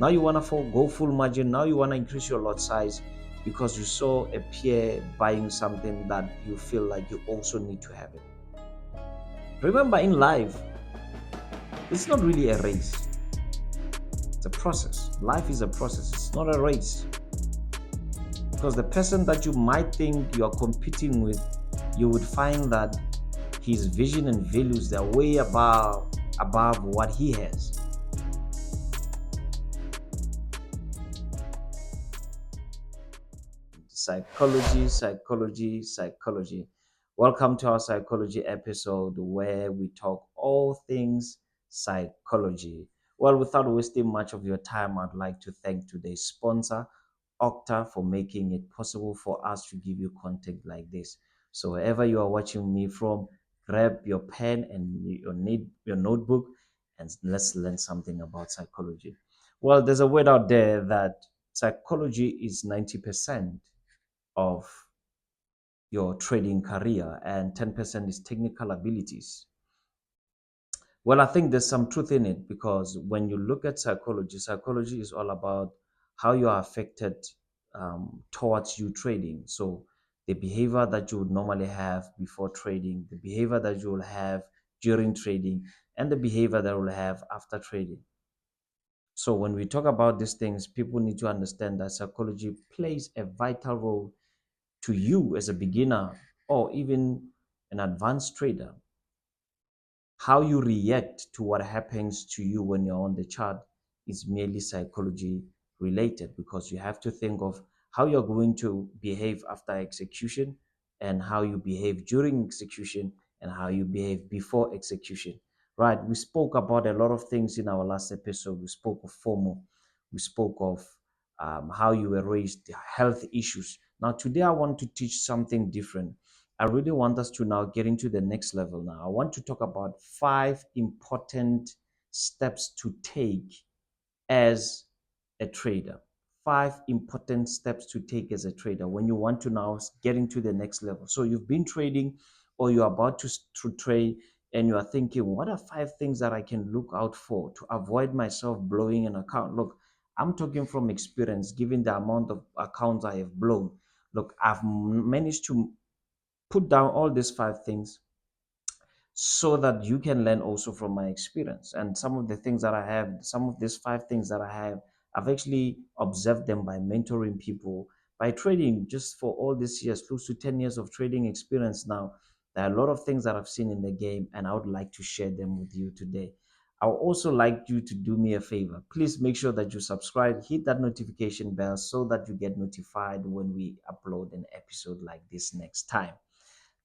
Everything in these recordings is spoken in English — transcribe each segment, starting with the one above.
Now you want to go full margin. Now you want to increase your lot size because you saw a peer buying something that you feel like you also need to have it. Remember, in life, it's not really a race. It's a process. Life is a process. It's not a race. Because the person that you might think you are competing with, you would find that his vision and values, they're way above what he has. Psychology. Welcome to our psychology episode where we talk all things psychology. Well, without wasting much of your time, I'd like to thank today's sponsor, Okta, for making it possible for us to give you content like this. So wherever you are watching me from, grab your pen and your notebook and let's learn something about psychology. Well, there's a word out there that psychology is 90% of your trading career and 10% is technical abilities. Well, I think there's some truth in it because when you look at psychology is all about how you are affected towards you trading. So the behavior that you would normally have before trading, the behavior that you will have during trading, and the behavior that you will have after trading. So when we talk about these things, people need to understand that psychology plays a vital role to you as a beginner or even an advanced trader. How you react to what happens to you when you're on the chart is merely psychology related because you have to think of how you're going to behave after execution and how you behave during execution and how you behave before execution. Right? We spoke about a lot of things in our last episode. We spoke of FOMO. We spoke of how you were raised, health issues. Now, today I want to teach something different. I really want us to now get into the next level now. I want to talk about 5 important steps to take as a trader. 5 important steps to take as a trader when you want to now get into the next level. So you've been trading or you're about to trade and you are thinking, what are 5 things that I can look out for to avoid myself blowing an account? Look, I'm talking from experience, given the amount of accounts I have blown. Look, I've managed to put down all these 5 things so that you can learn also from my experience. And some of the things that I have, some of these 5 things that I have, I've actually observed them by mentoring people, by trading just for all these years, close to 10 years of trading experience now. There are a lot of things that I've seen in the game, and I would like to share them with you today. I would also like you to do me a favor. Please make sure that you subscribe, hit that notification bell so that you get notified when we upload an episode like this next time.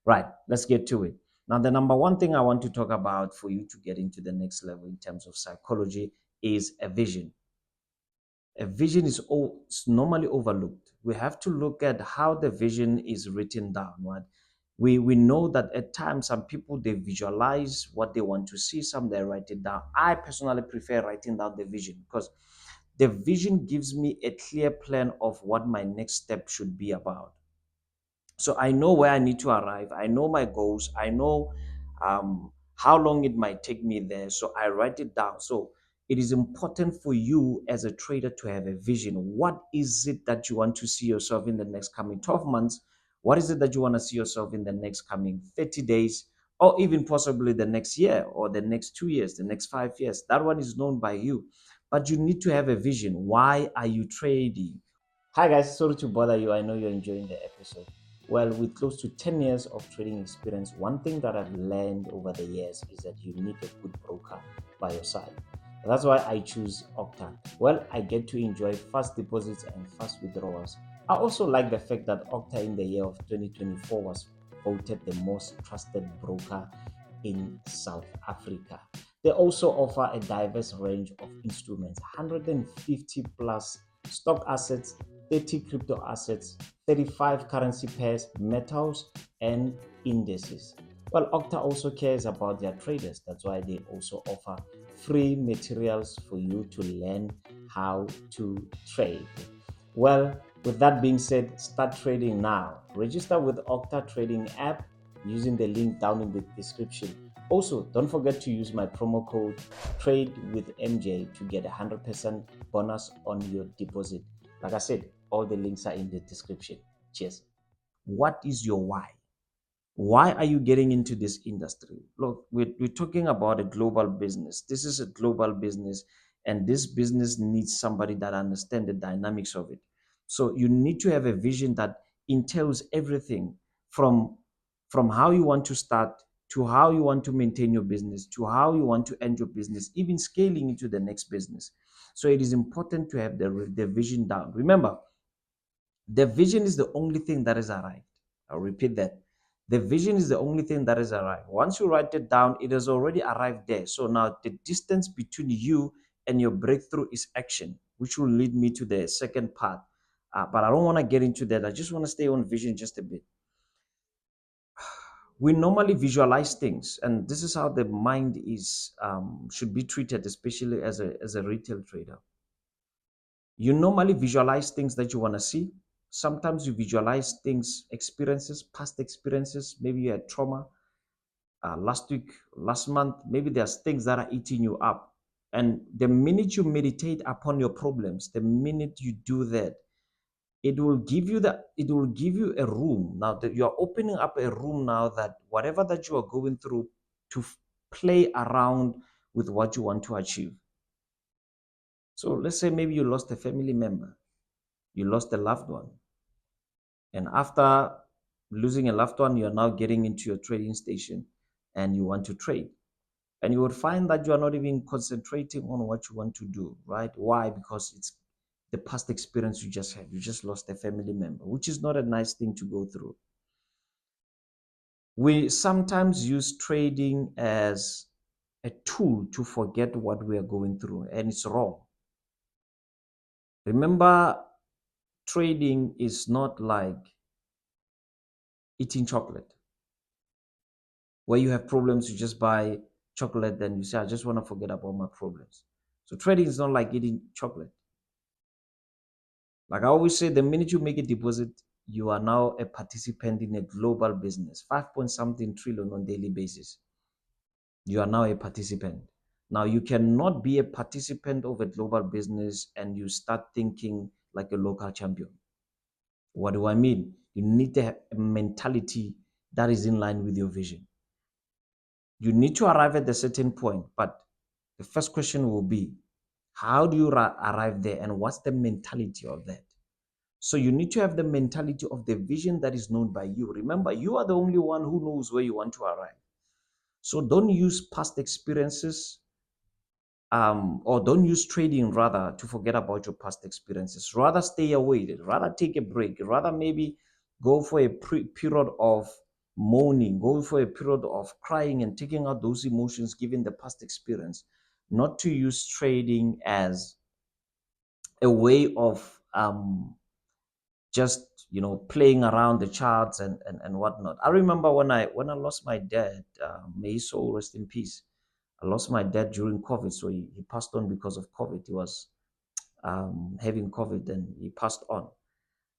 Right, let's get to it. Now, the number one thing I want to talk about for you to get into the next level in terms of psychology is a vision. A vision is normally overlooked. We have to look at how the vision is written down. Right? We know that at times some people they visualize what they want to see, some they write it down. I personally prefer writing down the vision because the vision gives me a clear plan of what my next step should be about. So I know where I need to arrive. I know my goals. I know how long it might take me there. So I write it down. So it is important for you as a trader to have a vision. What is it that you want to see yourself in the next coming 12 months? What is it that you want to see yourself in the next coming 30 days? Or even possibly the next year or the next 2 years, the next 5 years? That one is known by you. But you need to have a vision. Why are you trading? Hi guys, sorry to bother you. I know you're enjoying the episode. Well, with close to 10 years of trading experience, one thing that I've learned over the years is that you need a good broker by your side. That's why I choose Okta. Well, I get to enjoy fast deposits and fast withdrawals. I also like the fact that Okta in the year of 2024 was voted the most trusted broker in South Africa. They also offer a diverse range of instruments, 150 plus stock assets, 30 crypto assets, 35 currency pairs, metals, and indices. Well, Okta also cares about their traders. That's why they also offer free materials for you to learn how to trade. Well, with that being said, start trading now. Register with Okta Trading app using the link down in the description. Also, don't forget to use my promo code Trade with MJ to get 100% bonus on your deposit. Like I said, all the links are in the description. Cheers. What is your why? Why are you getting into this industry? Look, we're talking about a global business. This is a global business, and this business needs somebody that understands the dynamics of it. So you need to have a vision that entails everything from how you want to start, to how you want to maintain your business, to how you want to end your business, even scaling into the next business. So it is important to have the vision down. Remember, the vision is the only thing that is arrived. I'll repeat that. The vision is the only thing that is arrived. Once you write it down, it has already arrived there. So now the distance between you and your breakthrough is action, which will lead me to the second part. But I don't want to get into that. I just want to stay on vision just a bit. We normally visualize things, and this is how the mind is should be treated, especially as a retail trader. You normally visualize things that you want to see. Sometimes you visualize things, experiences, past experiences. Maybe you had trauma last week, last month. Maybe there's things that are eating you up. And the minute you meditate upon your problems, the minute you do that, it will give you a room. Now that you are opening up a room now, that whatever that you are going through, to play around with what you want to achieve. So let's say maybe you lost a family member, you lost a loved one. And after losing a loved one, you're now getting into your trading station and you want to trade. And you would find that you are not even concentrating on what you want to do, right? Why? Because it's the past experience you just had. You just lost a family member, which is not a nice thing to go through. We sometimes use trading as a tool to forget what we are going through, and it's wrong. Remember, trading is not like eating chocolate, where you have problems, you just buy chocolate, then you say, I just want to forget about my problems. So trading is not like eating chocolate. Like I always say, the minute you make a deposit, you are now a participant in a global business, 5 point something trillion on daily basis. You are now a participant. Now you cannot be a participant of a global business and you start thinking like a local champion. What do I mean? You need to have a mentality that is in line with your vision. You need to arrive at a certain point, but the first question will be, how do you arrive there, and what's the mentality of that? So you need to have the mentality of the vision that is known by you. Remember, you are the only one who knows where you want to arrive. So don't use past experiences, or don't use trading rather to forget about your past experiences. Rather stay away, rather take a break, rather maybe go for a period of mourning, go for a period of crying and taking out those emotions given the past experience. Not to use trading as a way of just playing around the charts and whatnot. I remember when I lost my dad, may his soul rest in peace. I lost my dad during COVID, so he passed on because of COVID. He was having COVID and he passed on.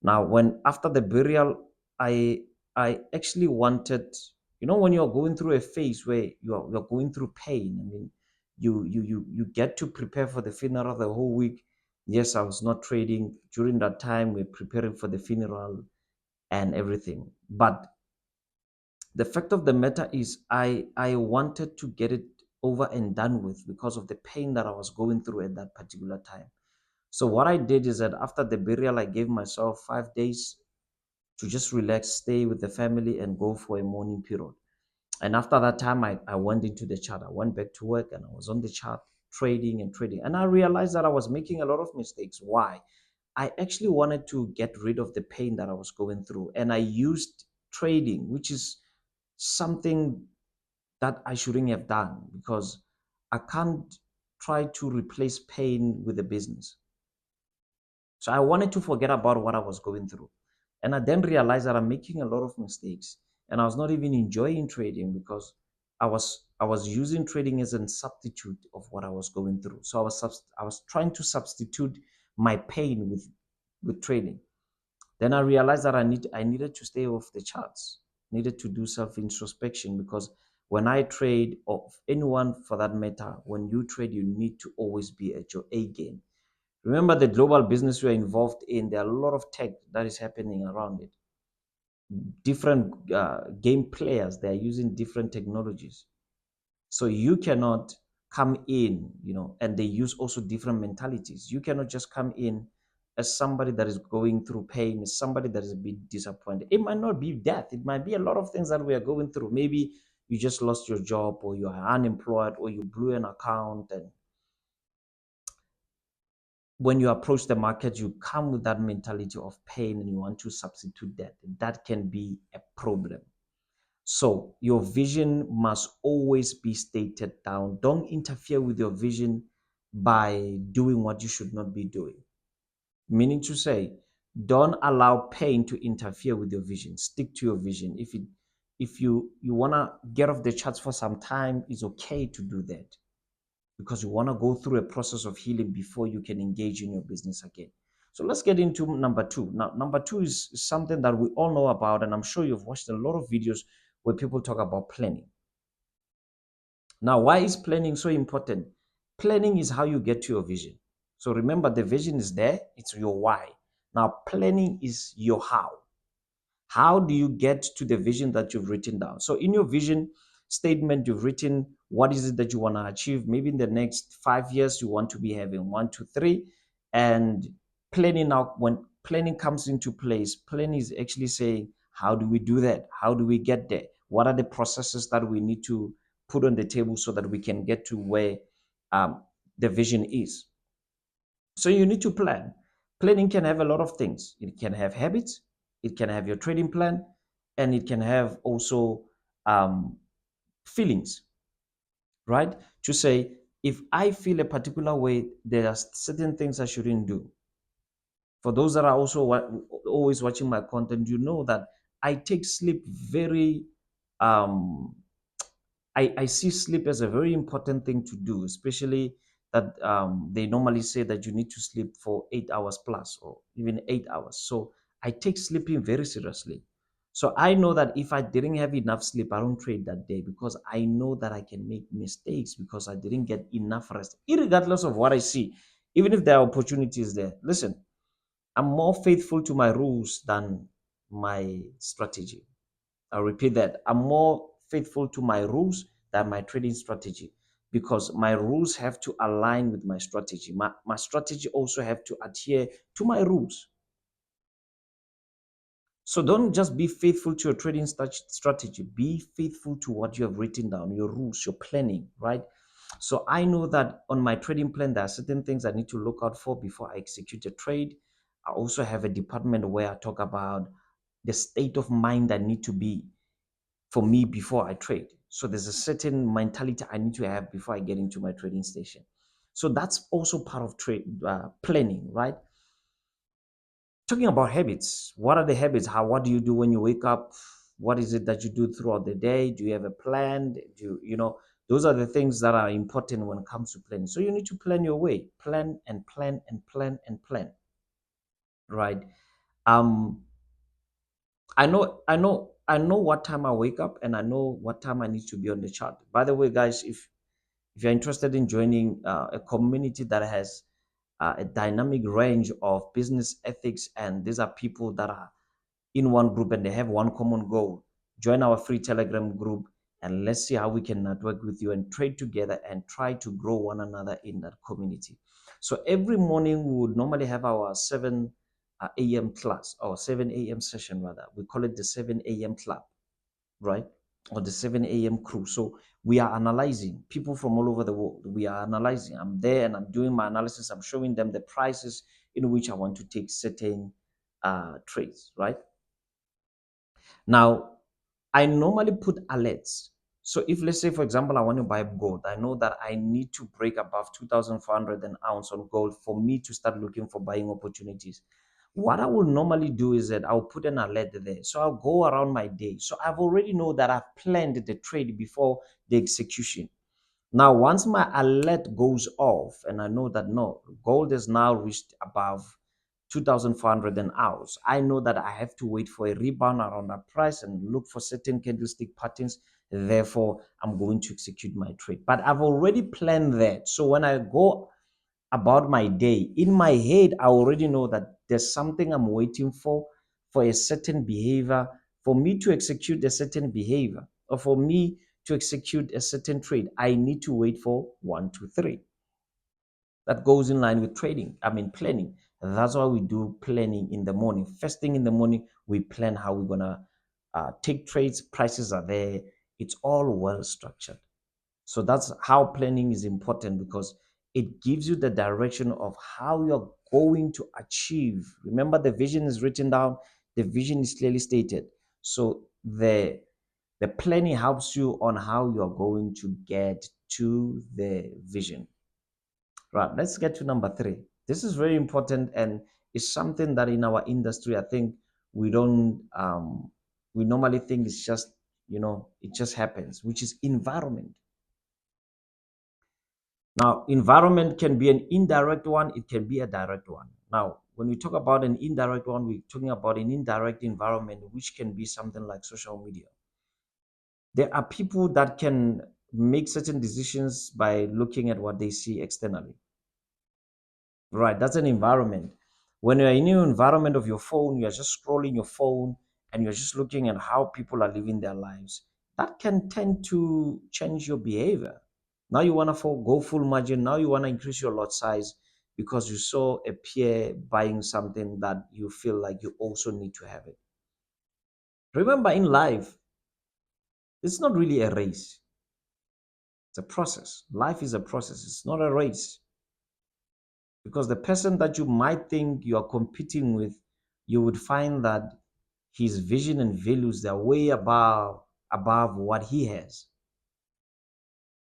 Now, when after the burial, I actually wanted, when you're going through a phase where you're going through pain. I mean, you get to prepare for the funeral the whole week. Yes, I was not trading during that time. We're preparing for the funeral and everything. But the fact of the matter is, I wanted to get it over and done with because of the pain that I was going through at that particular time. So what I did is that after the burial, I gave myself 5 days to just relax, stay with the family, and go for a mourning period. And after that time, I went into the chart. I went back to work and I was on the chart trading and trading. And I realized that I was making a lot of mistakes. Why? I actually wanted to get rid of the pain that I was going through. And I used trading, which is something that I shouldn't have done, because I can't try to replace pain with a business. So I wanted to forget about what I was going through. And I then realized that I'm making a lot of mistakes and I was not even enjoying trading because I was using trading as a substitute of what I was going through. So I was trying to substitute my pain with trading. Then I realized that I needed to stay off the charts, needed to do self introspection, because when I trade, or anyone for that matter, when you trade, you need to always be at your A game. Remember the global business we are involved in, there are a lot of tech that is happening around it. Different game players, they are using different technologies. So you cannot come in, and they use also different mentalities. You cannot just come in as somebody that is going through pain, as somebody that is a bit disappointed. It might not be death. It might be a lot of things that we are going through. Maybe you just lost your job, or you are unemployed, or you blew an account. And when you approach the market, you come with that mentality of pain and you want to substitute that. That can be a problem. So your vision must always be stated down. Don't interfere with your vision by doing what you should not be doing. Meaning to say, don't allow pain to interfere with your vision. Stick to your vision. If you want to get off the charts for some time, it's okay to do that, because you want to go through a process of healing before you can engage in your business again. So let's get into number two. Now, number two is something that we all know about, and I'm sure you've watched a lot of videos where people talk about planning. Now, why is planning so important? Planning is how you get to your vision. So remember, the vision is there, it's your why. Now, planning is your how. How do you get to the vision that you've written down? So in your vision statement, you've written what is it that you want to achieve. Maybe in the next 5 years, you want to be having 1, 2, 3, and planning out. When planning comes into place, planning is actually saying, how do we do that? How do we get there? What are the processes that we need to put on the table so that we can get to where the vision is? So you need to plan. Planning can have a lot of things. It can have habits, it can have your trading plan, and it can have also feelings, right? To say, if I feel a particular way, there are certain things I shouldn't do. For those that are also always watching my content, you know that I take sleep very um, I see sleep as a very important thing to do, especially that they normally say that you need to sleep for 8 hours plus, or even 8 hours. So I take sleeping very seriously. So I know that if I didn't have enough sleep, I don't trade that day, because I know that I can make mistakes because I didn't get enough rest, irregardless of what I see, even if there are opportunities there. Listen, I'm more faithful to my rules than my strategy. I'll repeat that. I'm more faithful to my rules than my trading strategy, because my rules have to align with my strategy. My strategy also have to adhere to my rules. So don't just be faithful to your trading strategy. Be faithful to what you have written down, your rules, your planning, right? So I know that on my trading plan, there are certain things I need to look out for before I execute a trade. I also have a department where I talk about the state of mind I need to be for me before I trade. So there's a certain mentality I need to have before I get into my trading station. So that's also part of trade planning, right? Talking about habits, what are the habits? What do you do when you wake up? What is it that you do throughout the day? Do you have a plan? Those are the things that are important when it comes to planning. So you need to plan your way, plan and plan and plan and plan, right? Um, I know what time I wake up, and I know what time I need to be on the chart. By the way, guys, if you're interested in joining a community that has a dynamic range of business ethics, and these are people that are in one group and they have one common goal, join our free Telegram group, and let's see how we can network with you and trade together and try to grow one another in that community. So every morning we would normally have our 7 a.m. class, or 7 a.m. session rather. We call it the 7 a.m. club, right? Or the 7 a.m. crew. So we are analyzing people from all over the world. We are analyzing. I'm there and I'm doing my analysis. I'm showing them the prices in which I want to take certain trades, right? Now, I normally put alerts. So if, let's say, for example, I want to buy gold, I know that I need to break above 2,400 an ounce on gold for me to start looking for buying opportunities. What I will normally do is that I'll put an alert there. So I'll go around my day. So I've already know that I've planned the trade before the execution. Now, once my alert goes off and I know that no, gold has now reached above 2,400 an ounce, I know that I have to wait for a rebound around that price and look for certain candlestick patterns. Therefore, I'm going to execute my trade. But I've already planned that. So when I go about my day. In my head, I already know that there's something I'm waiting for a certain behavior, for me to execute a certain behavior, or for me to execute a certain trade. I need to wait for 1, 2, 3. That goes in line with trading. I mean, planning. That's why we do planning in the morning. First thing in the morning, we plan how we're going to take trades. Prices are there. It's all well structured. So that's how planning is important, because it gives you the direction of how you're going to achieve. Remember, the vision is written down, the vision is clearly stated. So the planning helps you on how you're going to get to the vision. Right, let's get to number 3. This is very important, and it's something that in our industry, I think we don't, we normally think it's just, it just happens, which is environment. Now, environment can be an indirect one, it can be a direct one. Now, when we talk about an indirect one, we're talking about an indirect environment, which can be something like social media. There are people that can make certain decisions by looking at what they see externally. Right, that's an environment. When you're in your environment of your phone, you're just scrolling your phone and you're just looking at how people are living their lives. That can tend to change your behavior. Now you want to go full margin. Now you want to increase your lot size because you saw a peer buying something that you feel like you also need to have it. Remember, in life, it's not really a race. It's a process. Life is a process. It's not a race. Because the person that you might think you are competing with, you would find that his vision and values, they're way above what he has.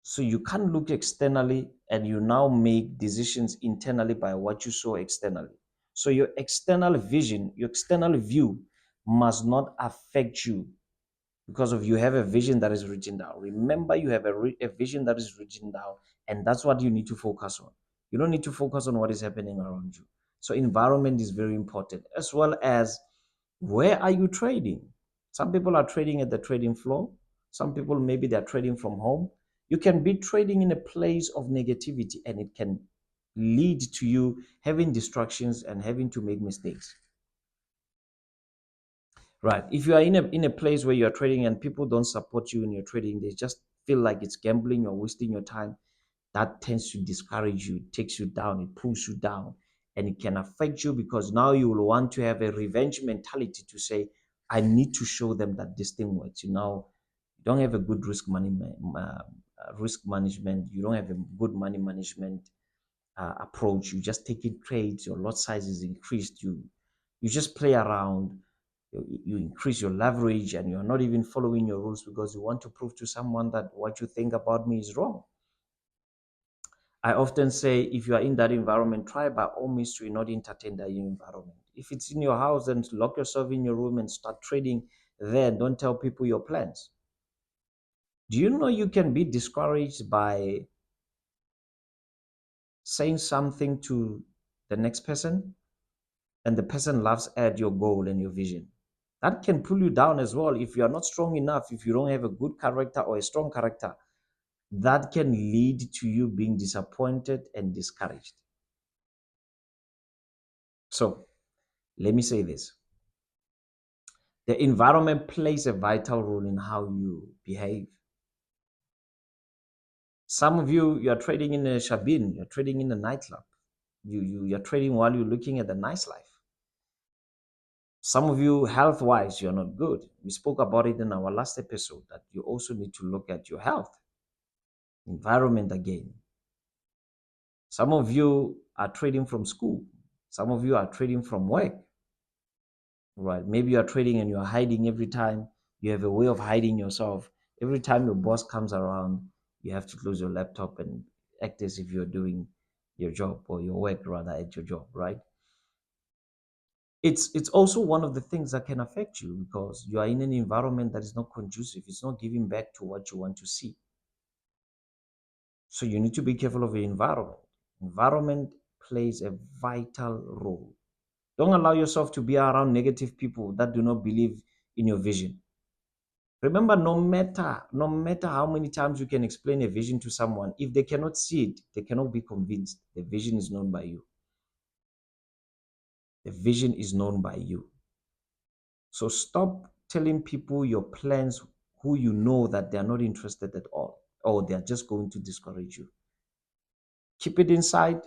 So you can't look externally and you now make decisions internally by what you saw externally. So your external vision, your external view must not affect you because of you have a vision that is written down. Remember, you have a vision that is written down, and that's what you need to focus on. You don't need to focus on what is happening around you. So environment is very important, as well as where are you trading. Some people are trading at the trading floor. Some people, maybe they're trading from home. You can be trading in a place of negativity, and it can lead to you having distractions and having to make mistakes. Right. If you are in a place where you're trading and people don't support you in your trading, they just feel like it's gambling or wasting your time, that tends to discourage you, takes you down, it pulls you down, and it can affect you because now you will want to have a revenge mentality to say, I need to show them that this thing works. You don't have a good risk management. You don't have a good money management approach. You just take in trades, your lot size is increased. You just play around, you increase your leverage, and you're not even following your rules because you want to prove to someone that what you think about me is wrong. I often say, if you are in that environment, try by all means to not entertain that environment. If it's in your house, then lock yourself in your room and start trading there. Don't tell people your plans. Do you know you can be discouraged by saying something to the next person and the person laughs at your goal and your vision? That can pull you down as well. If you are not strong enough, if you don't have a good character or a strong character, that can lead to you being disappointed and discouraged. So let me say this. The environment plays a vital role in how you behave. Some of you are trading in a shabin, you're trading in a nightclub. You're trading while you're looking at the nice life. Some of you, health-wise, you're not good. We spoke about it in our last episode that you also need to look at your health, environment again. Some of you are trading from school. Some of you are trading from work. Right? Maybe you are trading and you are hiding every time. You have a way of hiding yourself. Every time your boss comes around, you have to close your laptop and act as if you're doing your job or your work rather at your job, right? It's also one of the things that can affect you because you are in an environment that is not conducive. It's not giving back to what you want to see. So you need to be careful of your environment. Environment plays a vital role. Don't allow yourself to be around negative people that do not believe in your vision. Remember, no matter how many times you can explain a vision to someone, if they cannot see it, they cannot be convinced. The vision is known by you. The vision is known by you. So stop telling people your plans who you know that they are not interested at all, or they are just going to discourage you. Keep it inside.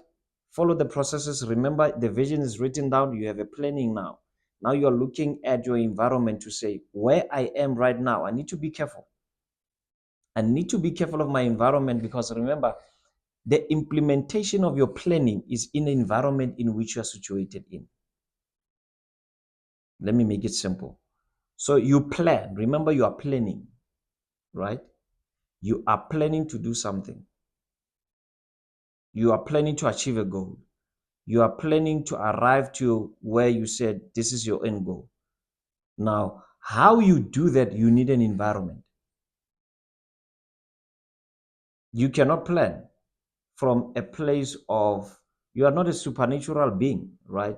Follow the processes. Remember, the vision is written down. You have a planning now. Now you're looking at your environment to say, where I am right now, I need to be careful. I need to be careful of my environment, because remember, the implementation of your planning is in the environment in which you are situated in. Let me make it simple. So you plan. Remember, you are planning, right? You are planning to do something. You are planning to achieve a goal. You are planning to arrive to where you said this is your end goal. Now, how you do that, you need an environment. You cannot plan from a place of, you are not a supernatural being, right?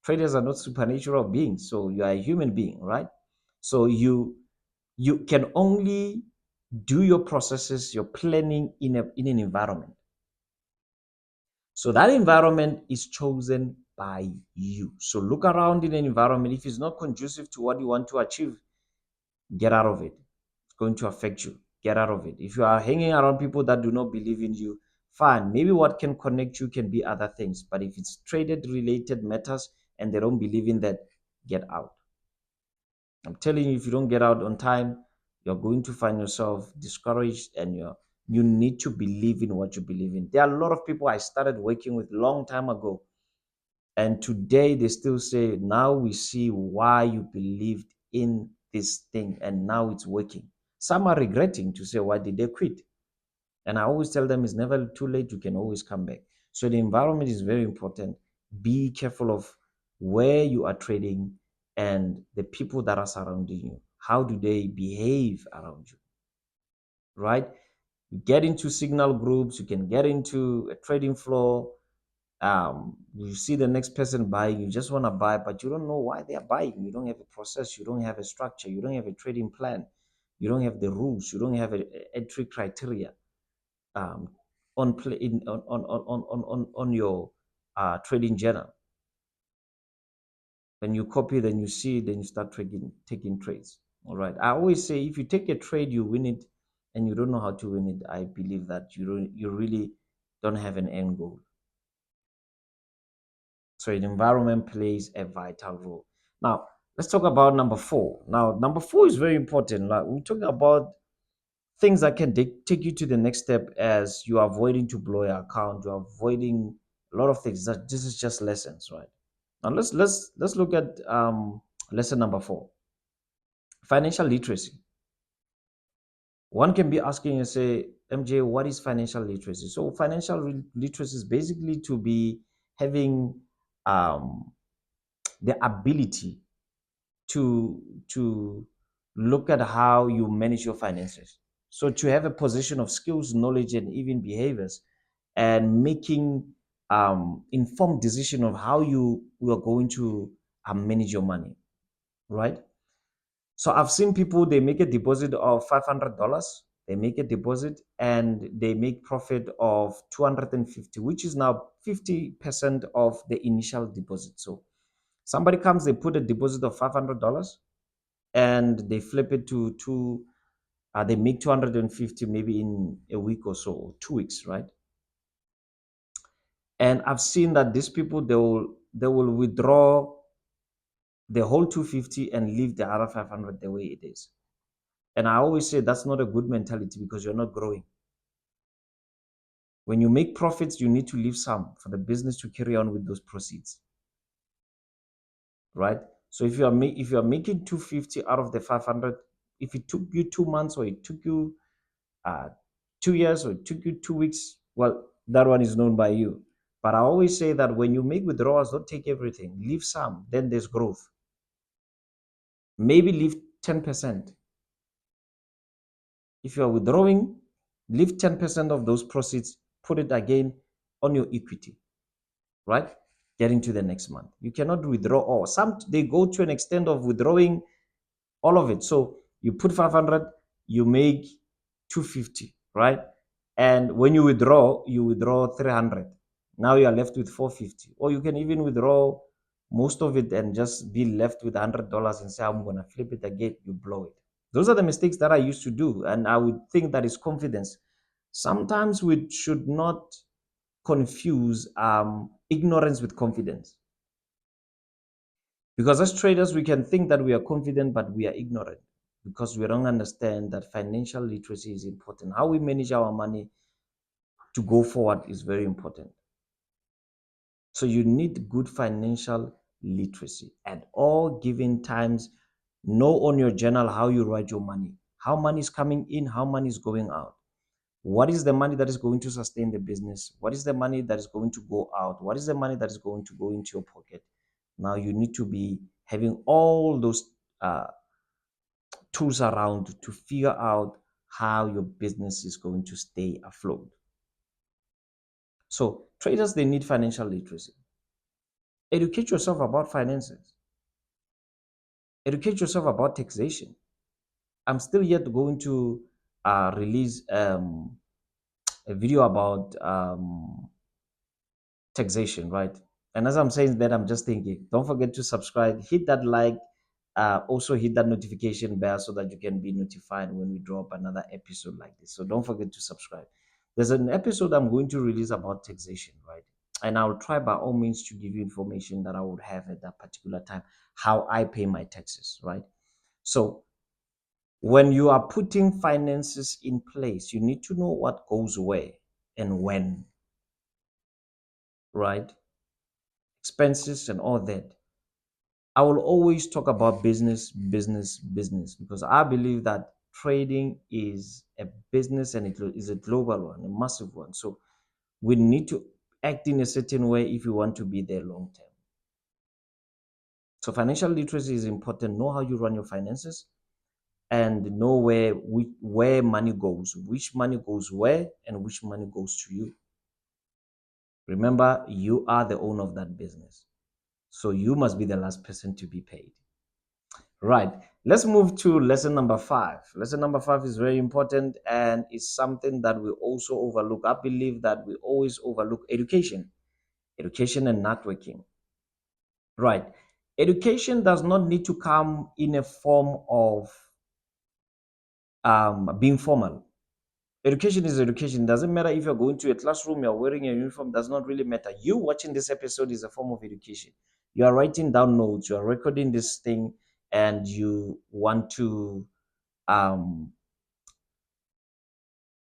Traders are not supernatural beings, so you are a human being, right? So you can only do your processes, your planning in an environment. So that environment is chosen by you. So look around in an environment. If it's not conducive to what you want to achieve, get out of it. It's going to affect you. Get out of it. If you are hanging around people that do not believe in you, fine. Maybe what can connect you can be other things. But if it's traded related matters and they don't believe in that, get out. I'm telling you, if you don't get out on time, you're going to find yourself discouraged, and you need to believe in what you believe in. There are a lot of people I started working with long time ago, and today they still say, now we see why you believed in this thing and now it's working. Some are regretting to say, why did they quit? And I always tell them, it's never too late. You can always come back. So the environment is very important. Be careful of where you are trading and the people that are surrounding you. How do they behave around you? Right? You get into signal groups, you can get into a trading floor. You see the next person buying, you just want to buy, but you don't know why they are buying. You don't have a process, you don't have a structure, you don't have a trading plan, you don't have the rules, you don't have a entry criteria on play in on your trading journal. When you copy, then you see, then you start taking trades. All right. I always say, if you take a trade, you win it, and you don't know how to win it, I believe that you really don't have an end goal. So the environment plays a vital role. Now, let's talk about number 4. Now, number 4 is very important. Like, we talk about things that can take you to the next step, as you are avoiding to blow your account, you're avoiding a lot of things. That this is just lessons, right? Now let's look at lesson number 4, financial literacy. One can be asking and say, MJ, what is financial literacy? So financial literacy is basically to be having the ability to look at how you manage your finances. So to have a position of skills, knowledge, and even behaviors, and making informed decision of how you are going to manage your money, right? So I've seen people, they make a deposit of $500, they make a deposit and they make profit of 250, which is now 50% of the initial deposit. So somebody comes, they put a deposit of $500 and they flip it to they make 250 maybe in a week or so, or 2 weeks, right? And I've seen that these people, they will withdraw the whole 250 and leave the other 500 the way it is. And I always say that's not a good mentality, because you're not growing. When you make profits, you need to leave some for the business to carry on with those proceeds, right? So if you are making 250 out of the 500, if it took you 2 months, or it took you 2 years, or it took you 2 weeks, well, that one is known by you. But I always say that when you make withdrawals, don't take everything, leave some, then there's growth. Maybe leave 10%. If you are withdrawing, leave 10% of those proceeds, put it again on your equity, right? Get into the next month. You cannot withdraw all. Some, they go to an extent of withdrawing all of it. So You put 500, you make 250, right? And when you withdraw 300. Now you are left with 450. Or you can even withdraw most of it and just be left with $100 and say, I'm going to flip it again. You blow it. Those are the mistakes that I used to do. And I would think that is confidence. Sometimes we should not confuse ignorance with confidence. Because as traders, we can think that we are confident, but we are ignorant because we don't understand that financial literacy is important. How we manage our money to go forward is very important. So you need good financial literacy at all given times. Know on your journal how you write your money, how money is coming in, how money is going out. What is the money that is going to sustain the business? What is the money that is going to go out? What is the money that is going to go into your pocket? Now you need to be having all those tools around to figure out how your business is going to stay afloat. So traders, they need financial literacy. Educate yourself about finances. Educate yourself about taxation. I'm still yet going to release a video about taxation, right? And as I'm saying that, I'm just thinking, don't forget to subscribe, hit that like, also hit that notification bell so that you can be notified when we drop another episode like this. So don't forget to subscribe. There's an episode I'm going to release about taxation, right? And I'll try by all means to give you information that I would have at that particular time, how I pay my taxes, right? So when you are putting finances in place, you need to know what goes where and when, right? Expenses and all that. I will always talk about business, business, business, because I believe that trading is a business and it is a global one, a massive one. So we need to act in a certain way if you want to be there long term. So financial literacy is important. Know how you run your finances and know where money goes, which money goes where, and which money goes to you. Remember, you are the owner of that business. So you must be the last person to be paid. Right. Let's move to lesson number 5. Lesson number 5 is very important and is something that we also overlook. I believe that we always overlook education and networking. Right. Education does not need to come in a form of being formal. Education is education. Doesn't matter if you're going to a classroom, you're wearing a uniform, does not really matter. You watching this episode is a form of education. You are writing down notes, you are recording this thing, and you want to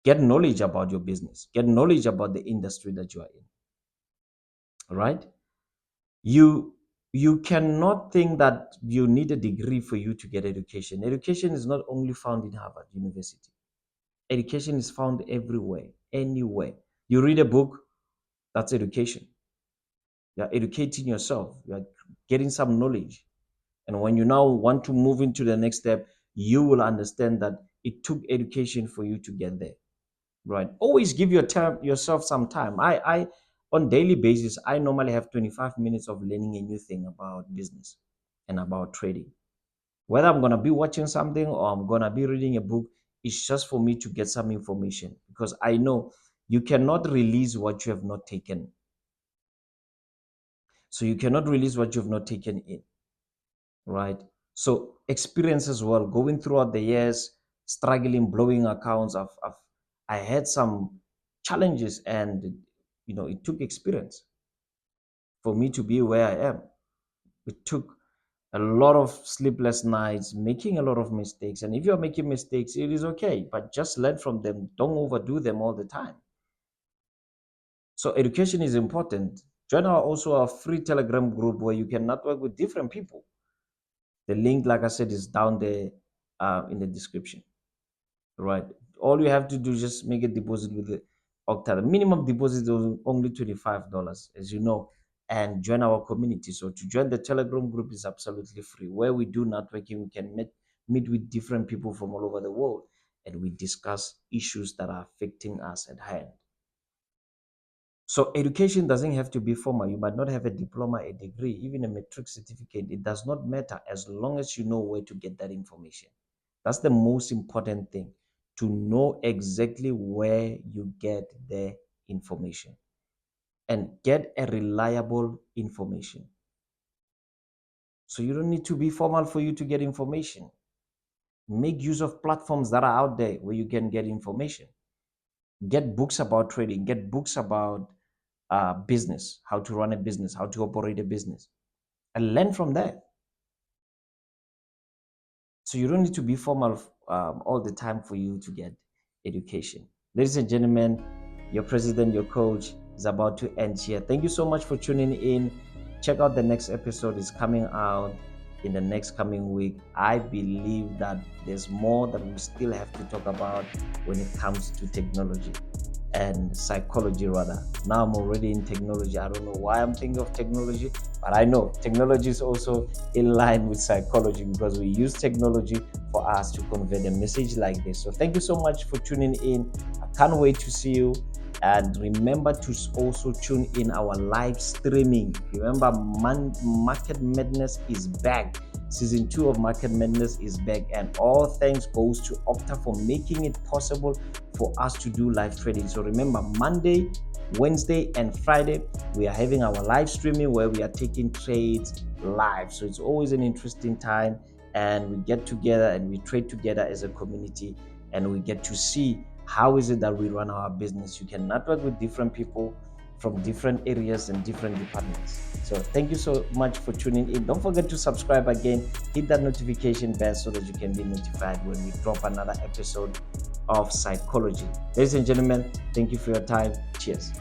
get knowledge about your business, get knowledge about the industry that you are in. Right? You cannot think that you need a degree for you to get education. Education is not only found in Harvard University. Education is found everywhere, anywhere. You read a book, that's education. You're educating yourself, you're getting some knowledge. And when you now want to move into the next step, you will understand that it took education for you to get there. Right. Always give yourself some time. I on daily basis, I normally have 25 minutes of learning a new thing about business and about trading. Whether I'm gonna be watching something or I'm gonna be reading a book, it's just for me to get some information because I know you cannot release what you have not taken. So you cannot release what you have not taken in. Right. So experience as well, going throughout the years, struggling, blowing accounts. I had some challenges, and it took experience for me to be where I am. It took a lot of sleepless nights, making a lot of mistakes. And if you're making mistakes, it is okay, but just learn from them. Don't overdo them all the time. So education is important. Join also our free Telegram group where you can network with different people. The link, like I said, is down there in the description. Right. All you have to do is just make a deposit with the Octa. The minimum deposit is only $25, as you know, and join our community. So to join the Telegram group is absolutely free. Where we do networking, we can meet with different people from all over the world, and we discuss issues that are affecting us at hand. So education doesn't have to be formal. You might not have a diploma, a degree, even a matric certificate. It does not matter as long as you know where to get that information. That's the most important thing, to know exactly where you get the information and get a reliable information. So you don't need to be formal for you to get information. Make use of platforms that are out there where you can get information. Get books about trading, get books about business, how to run a business, how to operate a business, and learn from there. So you don't need to be formal all the time for you to get education. Ladies and gentlemen, your president, your coach is about to end here. Thank you so much for tuning in. Check out the next episode is coming out in the next coming week. I believe that there's more that we still have to talk about when it comes to technology and psychology rather. Now I'm already in technology. I don't know why I'm thinking of technology, but I know technology is also in line with psychology because we use technology for us to convey a message like this. So thank you so much for tuning in. I can't wait to see you. And remember to also tune in our live streaming. Remember, Market Madness is back. Season 2 of Market Madness is back, and all thanks goes to Opta for making it possible for us to do live trading. So remember, Monday, Wednesday, and Friday, we are having our live streaming where we are taking trades live. So it's always an interesting time, and we get together and we trade together as a community, and we get to see how is it that we run our business. You can network with different people from different areas and different departments. So thank you so much for tuning in. Don't forget to subscribe again, hit that notification bell so that you can be notified when we drop another episode of psychology. Ladies and gentlemen, thank you for your time. Cheers.